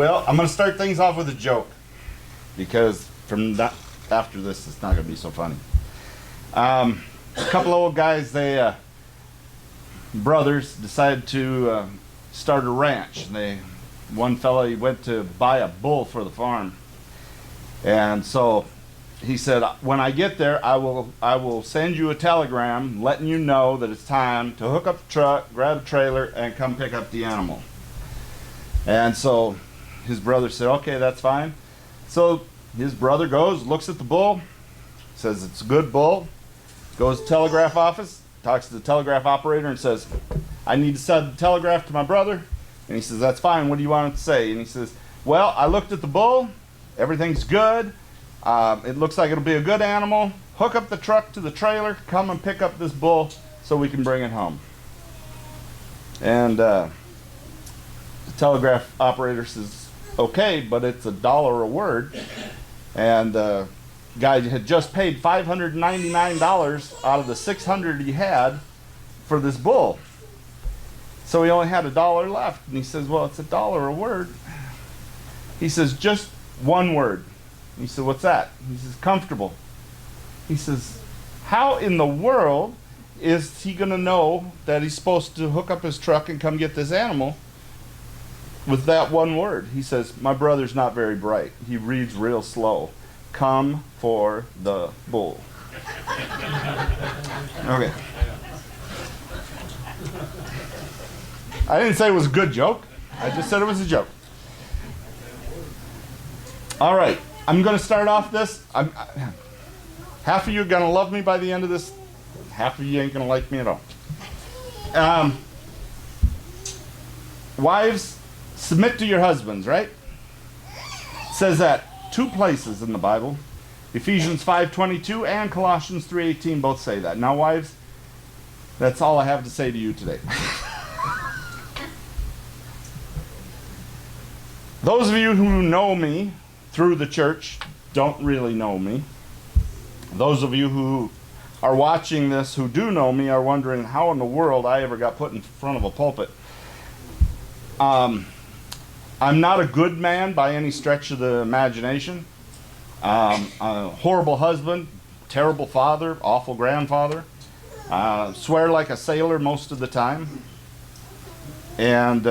Well, I'm going to start things off with a joke because from that after this, it's not going to be so funny. A couple of old guys, brothers, decided to start a ranch. One fella, he went to buy a bull for the farm, and so he said, "When I get there, I will send you a telegram letting you know that it's time to hook up the truck, grab a trailer, and come pick up the animal." And so his brother said, "Okay, that's fine." So his brother goes, looks at the bull, says it's a good bull, goes to the telegraph office, talks to the telegraph operator and says, "I need to send the telegraph to my brother." And he says, "That's fine. What do you want it to say?" And he says, "Well, I looked at the bull. Everything's good. It looks like it'll be a good animal. Hook up the truck to the trailer. Come and pick up this bull so we can bring it home." And the telegraph operator says, "Okay, but it's $1 a word." And the guy had just paid $599 out of the $600 he had for this bull. So he only had $1 left. And he says, "Well, it's $1 a word." He says, "Just one word." He said, "What's that?" He says, "Comfortable." He says, "How in the world is he going to know that he's supposed to hook up his truck and come get this animal with that one word?" He says, "My brother's not very bright. He reads real slow. Come for the bull." Okay. I didn't say it was a good joke. I just said it was a joke. All right. I'm going to start off this. Half of you are going to love me by the end of this. Half of you ain't going to like me at all. Wives, submit to your husbands, right? It says that 2 places in the Bible. Ephesians 5:22 and Colossians 3:18 both say that. Now, wives, that's all I have to say to you today. Those of you who know me through the church don't really know me. Those of you who are watching this who do know me are wondering how in the world I ever got put in front of a pulpit. I'm not a good man by any stretch of the imagination. A horrible husband, terrible father, awful grandfather. Swear like a sailor most of the time. And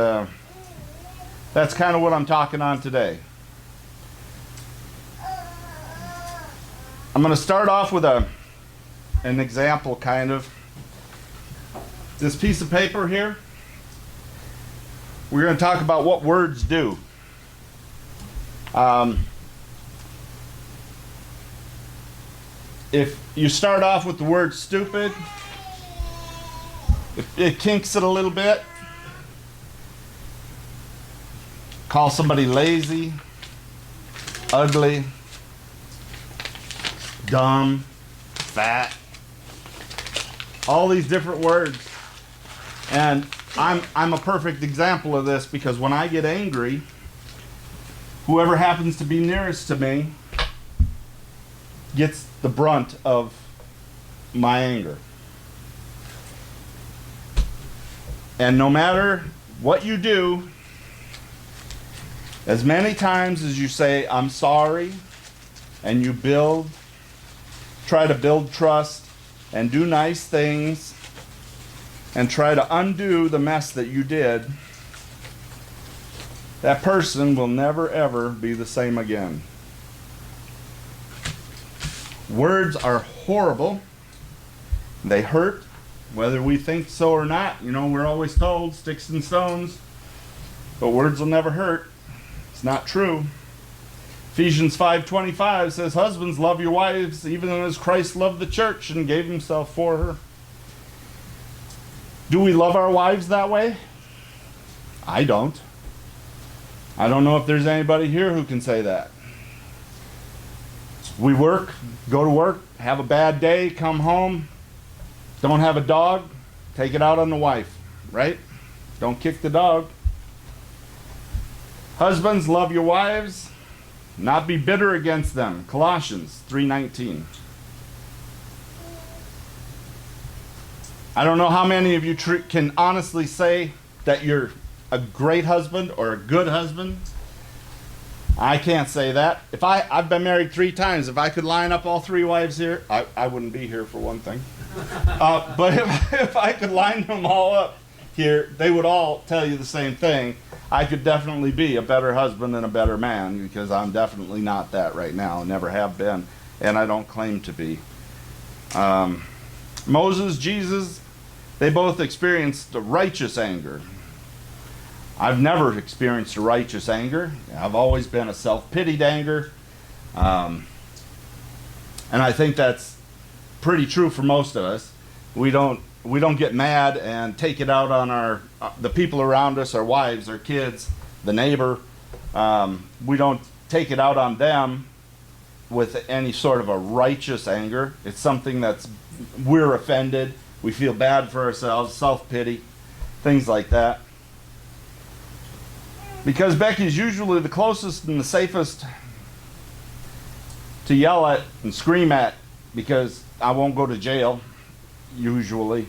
that's kind of what I'm talking on today. I'm going to start off with an example, kind of. This piece of paper here, we're going to talk about what words do. If you start off with the word stupid, it kinks it a little bit. Call somebody lazy, ugly, dumb, fat, all these different words. And I'm a perfect example of this because when I get angry, whoever happens to be nearest to me gets the brunt of my anger. And no matter what you do, as many times as you say, "I'm sorry," and you try to build trust and do nice things and try to undo the mess that you did, that person will never ever be the same again. Words are horrible. They hurt, whether we think so or not. You know, we're always told sticks and stones, but words will never hurt. It's not true. Ephesians 5:25 says, "Husbands, love your wives, even as Christ loved the church and gave himself for her." Do we love our wives that way? I don't. I don't know if there's anybody here who can say that. We work, go to work, have a bad day, come home, don't have a dog, take it out on the wife, right? Don't kick the dog. Husbands, love your wives, not be bitter against them. Colossians 3:19. I don't know how many of you can honestly say that you're a great husband or a good husband. I can't say that. If I've been married 3 times. If I could line up all 3 wives here, I wouldn't be here for one thing. But if I could line them all up here, they would all tell you the same thing. I could definitely be a better husband and a better man, because I'm definitely not that right now, never have been, and I don't claim to be. Moses, Jesus, they both experienced a righteous anger. I've never experienced a righteous anger. I've always been a self-pitied anger. And I think that's pretty true for most of us. We don't get mad and take it out on the people around us, our wives, our kids, the neighbor. We don't take it out on them with any sort of a righteous anger. It's something we're offended. We feel bad for ourselves, self-pity, things like that. Because Becky's usually the closest and the safest to yell at and scream at, because I won't go to jail, usually.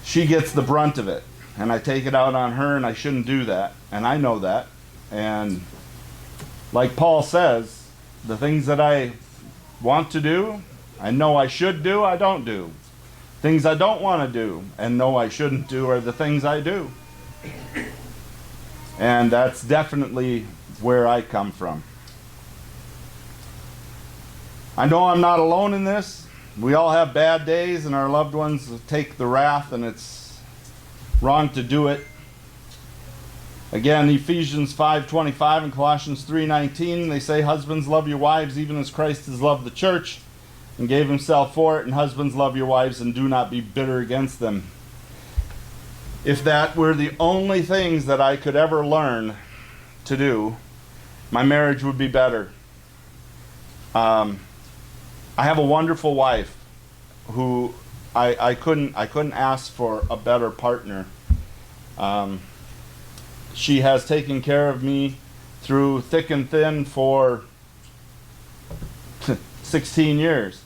She gets the brunt of it, and I take it out on her, and I shouldn't do that, and I know that. And like Paul says, the things that I want to do, I know I should do, I don't do. Things I don't want to do and know I shouldn't do are the things I do. And that's definitely where I come from. I know I'm not alone in this. We all have bad days, and our loved ones take the wrath, and it's wrong to do it. Again, Ephesians 5:25 and Colossians 3:19, they say, husbands, love your wives even as Christ has loved the church and gave himself for it, and husbands, love your wives and do not be bitter against them. If that were the only things that I could ever learn to do, my marriage would be better. I have a wonderful wife who I couldn't ask for a better partner. She has taken care of me through thick and thin for 16 years.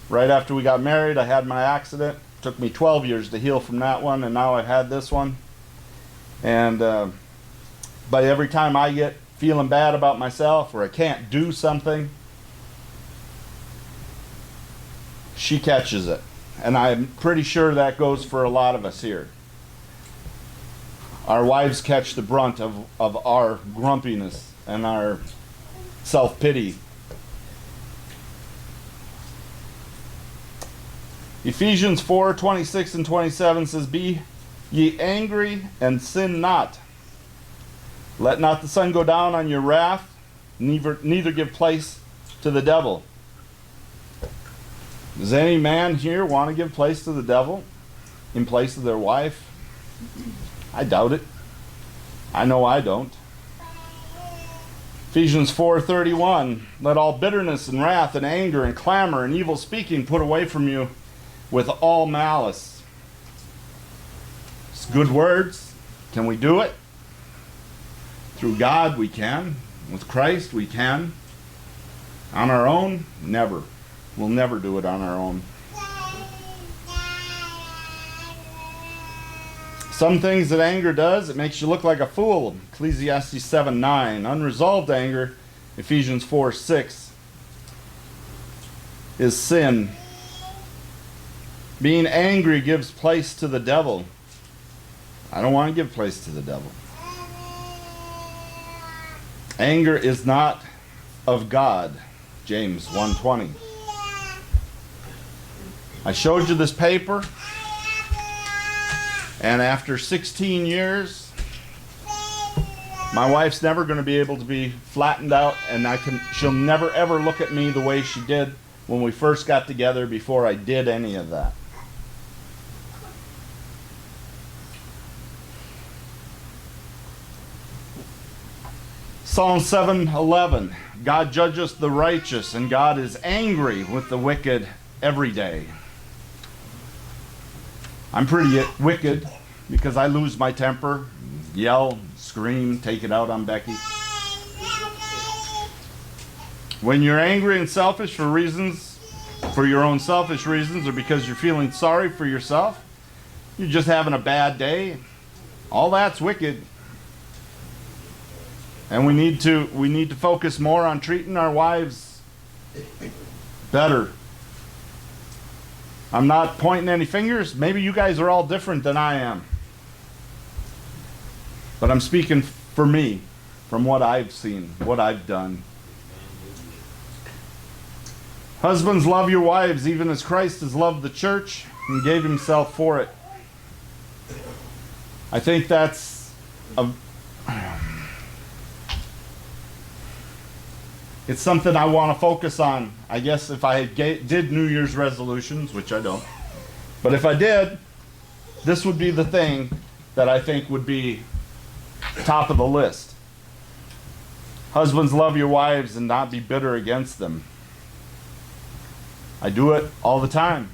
Right after we got married, I had my accident. It took me 12 years to heal from that one, and now I've had this one. And but every time I get feeling bad about myself or I can't do something, she catches it. And I'm pretty sure that goes for a lot of us here. Our wives catch the brunt of our grumpiness and our self-pity. Ephesians 4:26 and 27 says, be ye angry and sin not. Let not the sun go down on your wrath, neither give place to the devil. Does any man here want to give place to the devil in place of their wife? I doubt it. I know I don't. Ephesians 4:31, let all bitterness and wrath and anger and clamor and evil speaking put away from you with all malice. It's good words. Can we do it? Through God we can. With Christ we can. On our own, never. We'll never do it on our own. Some things that anger does, it makes you look like a fool. Ecclesiastes 7:9. Unresolved anger, Ephesians 4:6, is sin. Being angry gives place to the devil. I don't want to give place to the devil. Anger is not of God. James 1:20. I showed you this paper, and after 16 years, my wife's never going to be able to be flattened out, and she'll never ever look at me the way she did when we first got together before I did any of that. Psalm 7:11, God judgeth the righteous, and God is angry with the wicked every day. I'm pretty wicked because I lose my temper, yell, scream, take it out on Becky. When you're angry and selfish for your own selfish reasons, or because you're feeling sorry for yourself, you're just having a bad day, all that's wicked. And we need to focus more on treating our wives better. I'm not pointing any fingers. Maybe you guys are all different than I am. But I'm speaking for me, from what I've seen, what I've done. Husbands, love your wives even as Christ has loved the church and gave himself for it. I think that's it's something I want to focus on. I guess if I did New Year's resolutions, which I don't, but if I did, this would be the thing that I think would be top of the list. Husbands, love your wives and not be bitter against them. I do it all the time.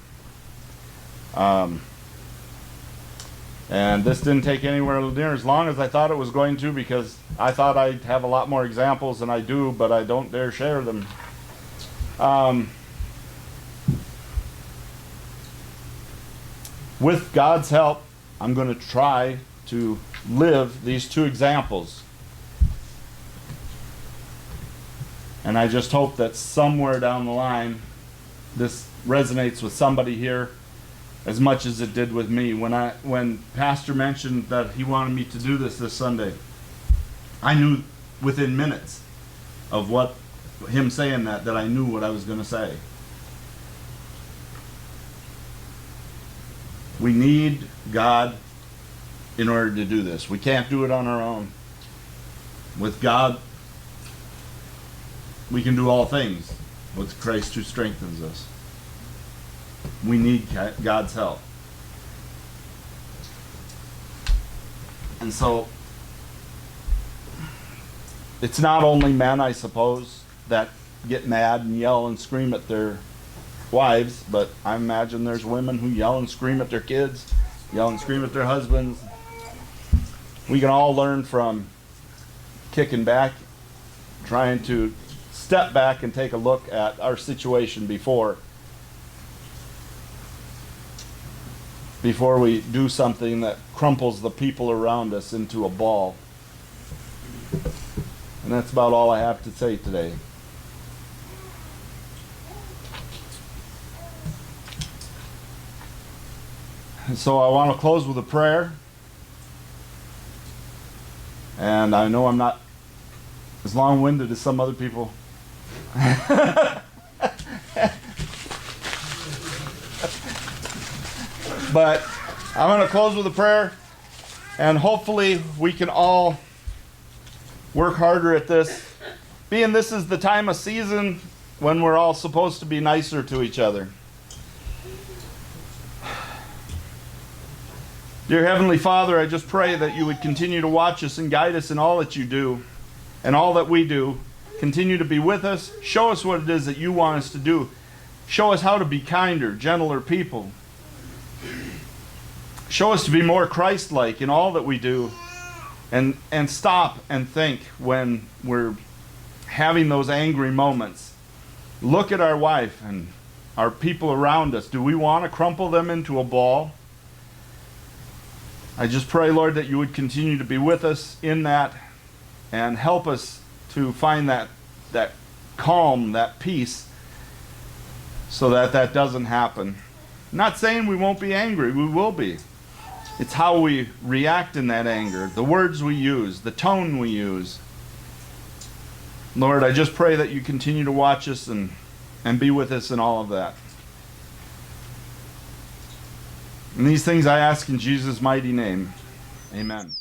And this didn't take anywhere near as long as I thought it was going to, because I thought I'd have a lot more examples than I do, but I don't dare share them. With God's help, I'm going to try to live these two examples. And I just hope that somewhere down the line, this resonates with somebody here as much as it did with me. When Pastor mentioned that he wanted me to do this Sunday, I knew within minutes of him saying that I knew what I was going to say. We need God in order to do this. We can't do it on our own. With God, we can do all things with Christ who strengthens us. We need God's help. And so, it's not only men, I suppose, that get mad and yell and scream at their wives, but I imagine there's women who yell and scream at their kids, yell and scream at their husbands. We can all learn from kicking back, trying to step back and take a look at our situation before we do something that crumples the people around us into a ball. And that's about all I have to say today. And so I want to close with a prayer. And I know I'm not as long-winded as some other people. But I'm going to close with a prayer, and hopefully we can all work harder at this, being this is the time of season when we're all supposed to be nicer to each other. Dear Heavenly Father, I just pray that you would continue to watch us and guide us in all that you do and all that we do. Continue to be with us. Show us what it is that you want us to do. Show us how to be kinder, gentler people. Show us to be more Christ-like in all that we do. And stop and think when we're having those angry moments. Look at our wife and our people around us. Do we want to crumple them into a ball? I just pray, Lord, that you would continue to be with us in that and help us to find that calm, that peace, so that doesn't happen. I'm not saying we won't be angry. We will be. It's how we react in that anger, the words we use, the tone we use. Lord, I just pray that you continue to watch us and be with us in all of that. And these things I ask in Jesus' mighty name. Amen.